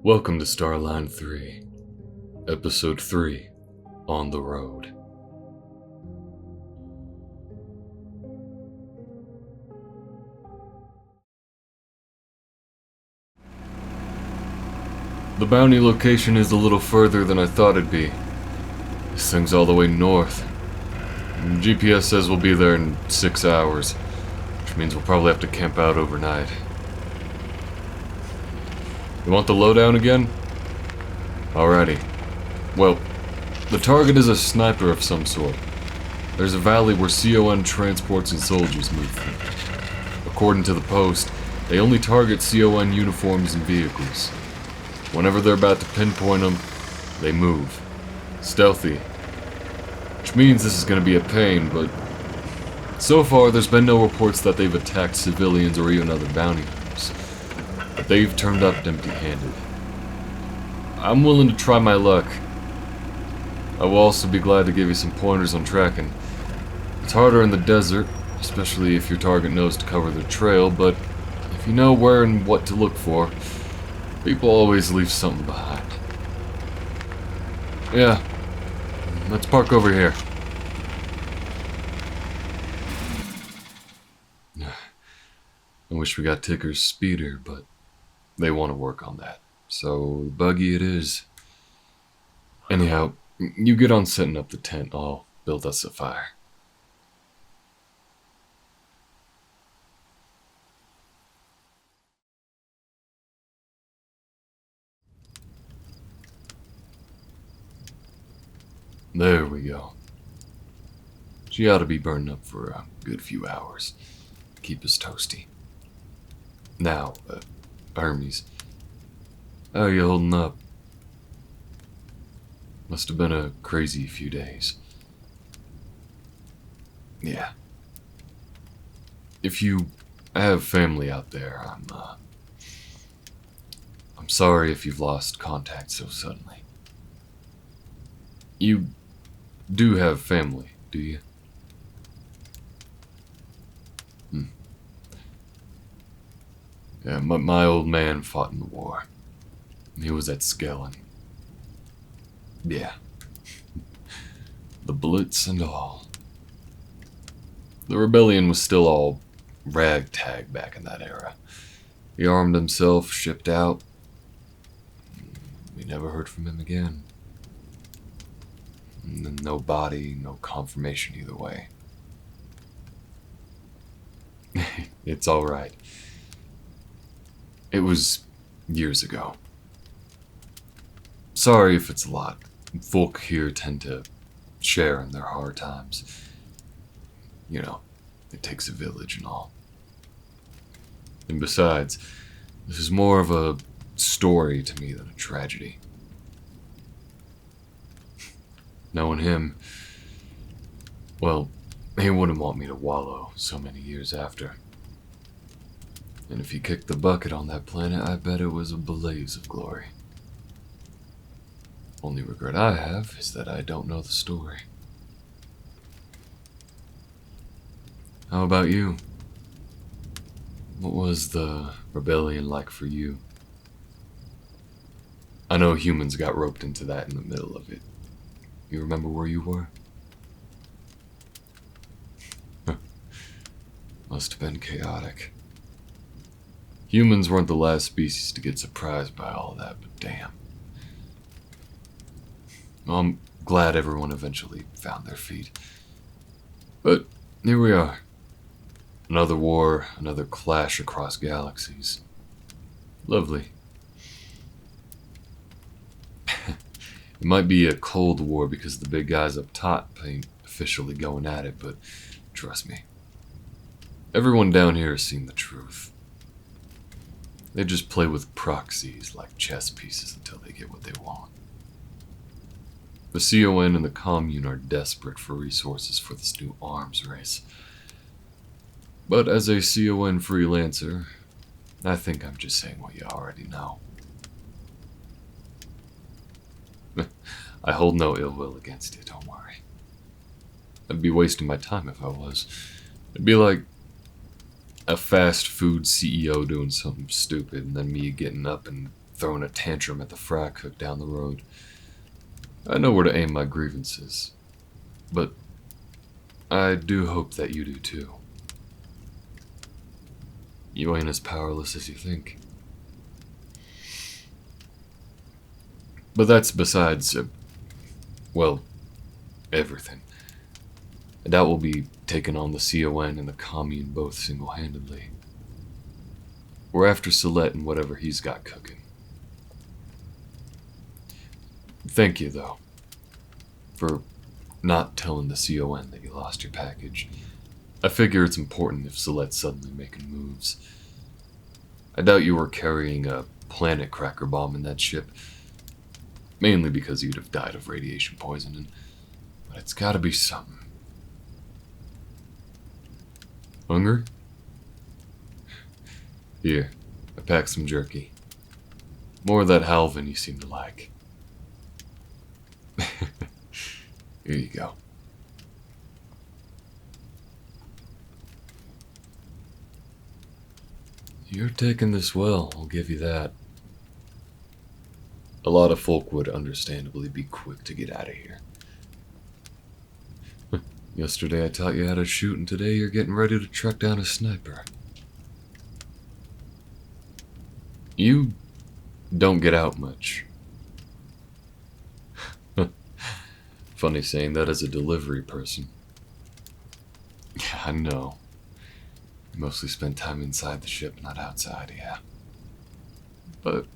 Welcome to Starline 3, Episode 3, On the Road. The bounty location is a little further than I thought it'd be. This thing's all the way north. GPS says we'll be there in 6 hours, which means we'll probably have to camp out overnight. You want the lowdown again? Alrighty. Well, the target is a sniper of some sort. There's a valley where CON transports and soldiers move through. According to the post, they only target CON uniforms and vehicles. Whenever they're about to pinpoint them, they move. Stealthy. Which means this is going to be a pain, but so far there's been no reports that they've attacked civilians or even other bounty hunters. But they've turned up empty-handed. I'm willing to try my luck. I will also be glad to give you some pointers on tracking. It's harder in the desert, especially if your target knows to cover their trail, but if you know where and what to look for, people always leave something behind. Yeah, let's park over here. I wish we got Ticker's speeder, but they want to work on that. So, buggy it is. Anyhow, you get on setting up the tent. I'll build us a fire. There we go. She ought to be burning up for a good few hours. Keep us toasty. Now, Hermes, how are you holding up? Must have been a crazy few days. Yeah. If you have family out there, I'm sorry if you've lost contact so suddenly. You do have family, do you? Yeah, my old man fought in the war. He was at Skellen. Yeah. The Blitz and all. The rebellion was still all ragtag back in that era. He armed himself, shipped out. We never heard from him again. And no body, no confirmation either way. It's alright. It was years ago. Sorry if it's a lot. Folk here tend to share in their hard times. You know, it takes a village and all. And besides, this is more of a story to me than a tragedy. Knowing him, well, he wouldn't want me to wallow so many years after. And if he kicked the bucket on that planet, I bet it was a blaze of glory. Only regret I have is that I don't know the story. How about you? What was the rebellion like for you? I know humans got roped into that in the middle of it. You remember where you were? Must have been chaotic. Humans weren't the last species to get surprised by all that, but damn. Well, I'm glad everyone eventually found their feet. But here we are. Another war, another clash across galaxies. Lovely. It might be a cold war because the big guys up top ain't officially going at it, but trust me. Everyone down here has seen the truth. They just play with proxies like chess pieces until they get what they want. The CON and the Commune are desperate for resources for this new arms race. But as a CON freelancer, I think I'm just saying what you already know. I hold no ill will against you, don't worry. I'd be wasting my time if I was. It'd be like a fast food CEO doing something stupid and then me getting up and throwing a tantrum at the frack hook down the road. I know where to aim my grievances, but I do hope that you do too. You ain't as powerless as you think. But that's besides, well, everything. I doubt we'll be taking on the CON and the Commune both single-handedly. We're after Celeste and whatever he's got cooking. Thank you, though, for not telling the CON that you lost your package. I figure it's important if Celeste's suddenly making moves. I doubt you were carrying a planet cracker bomb in that ship, mainly because you'd have died of radiation poisoning, but it's gotta be something. Hungry? Here, I packed some jerky. More of that Halvin you seem to like. Here you go. You're taking this well, I'll give you that. A lot of folk would understandably be quick to get out of here. Yesterday I taught you how to shoot, and today you're getting ready to track down a sniper. You don't get out much. Funny saying that as a delivery person. Yeah, I know. You mostly spend time inside the ship, not outside, yeah. But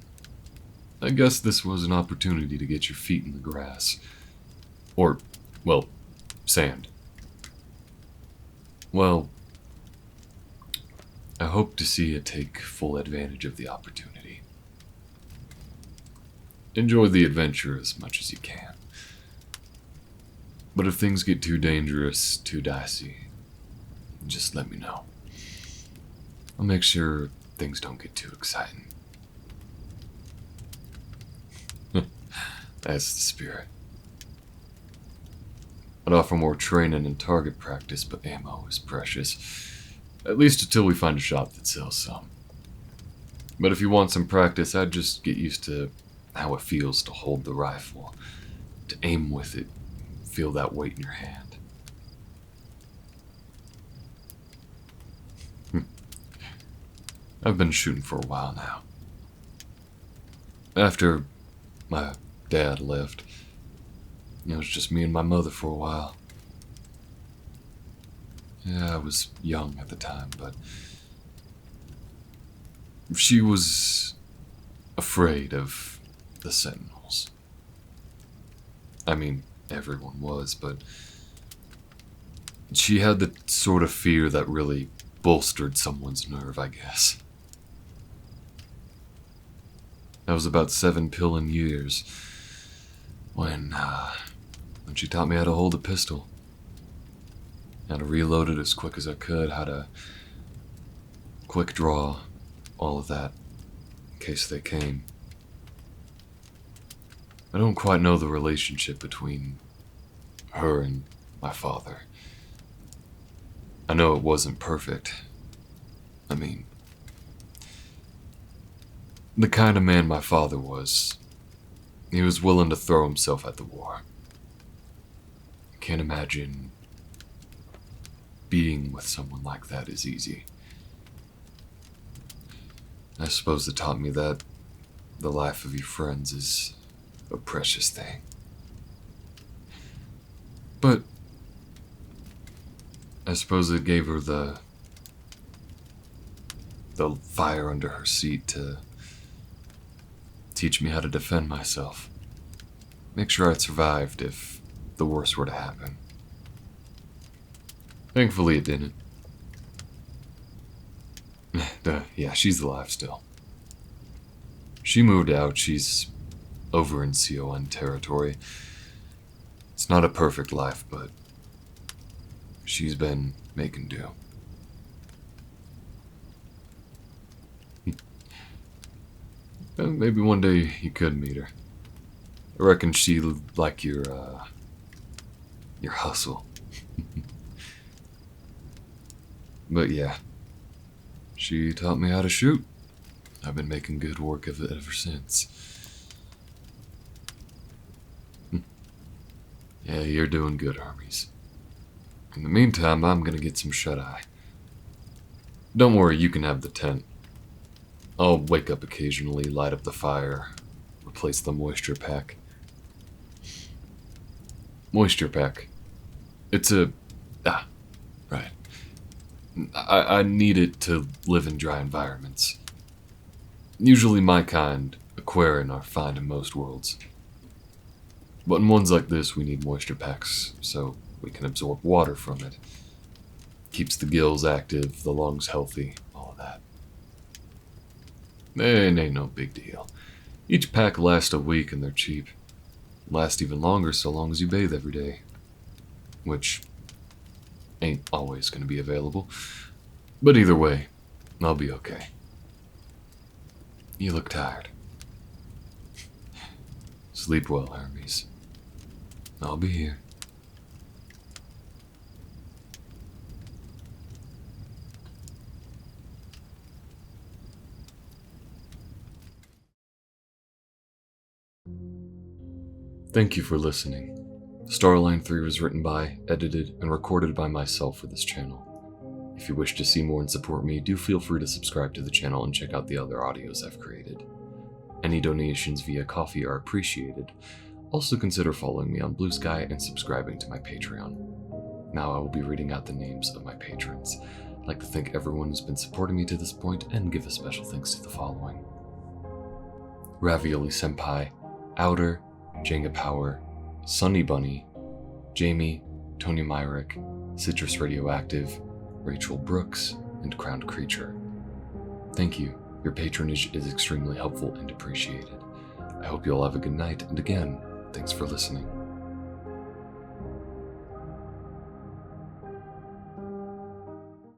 I guess this was an opportunity to get your feet in the grass. Or, well, sand. Well, I hope to see you take full advantage of the opportunity. Enjoy the adventure as much as you can. But if things get too dangerous, too dicey, just let me know. I'll make sure things don't get too exciting. That's the spirit. I'd offer more training and target practice, but ammo is precious. At least until we find a shop that sells some. But if you want some practice, I'd just get used to how it feels to hold the rifle, to aim with it, feel that weight in your hand. I've been shooting for a while now. After my dad left, it was just me and my mother for a while. Yeah, I was young at the time, but she was afraid of the Sentinels. I mean, everyone was, but she had the sort of fear that really bolstered someone's nerve, I guess. I was about 7 pilling years when she taught me how to hold a pistol, how to reload it as quick as I could, how to quick draw, all of that, in case they came. I don't quite know the relationship between her and my father. I know it wasn't perfect. I mean, the kind of man my father was, he was willing to throw himself at the war. I can't imagine being with someone like that is easy. I suppose it taught me that the life of your friends is a precious thing. But I suppose it gave her the fire under her seat to teach me how to defend myself. Make sure I'd survived if the worst were to happen. Thankfully it didn't. Yeah, she's alive still. She moved out. She's over in CON territory. It's not a perfect life, but she's been making do. Maybe one day you could meet her. I reckon she'd like your hustle. But yeah, she taught me how to shoot. I've been making good work of it ever since. Yeah, you're doing good, Hermes. In the meantime, I'm gonna get some shut-eye. Don't worry, you can have the tent. I'll wake up occasionally, light up the fire, replace the moisture pack. Moisture pack. It's a... right. I need it to live in dry environments. Usually my kind, Aquarian, are fine in most worlds. But in ones like this, we need moisture packs, so we can absorb water from it. Keeps the gills active, the lungs healthy, all of that. It ain't no big deal. Each pack lasts a week and they're cheap. Last even longer so long as you bathe every day. Which ain't always gonna be available. But either way, I'll be okay. You look tired. Sleep well, Hermes. I'll be here. Thank you for listening. Starline 3 was written by, edited, and recorded by myself for this channel. If you wish to see more and support me, do feel free to subscribe to the channel and check out the other audios I've created. Any donations via Ko-fi are appreciated. Also consider following me on Blue Sky and subscribing to my Patreon. Now I will be reading out the names of my patrons. I'd like to thank everyone who's been supporting me to this point and give a special thanks to the following: Ravioli Senpai, Outer, Jenga Power, Sunny Bunny, Jamie, Tony Myrick, Citrus Radioactive, Rachel Brooks, and Crowned Creature. Thank you. Your patronage is extremely helpful and appreciated. I hope you all have a good night, and again, thanks for listening.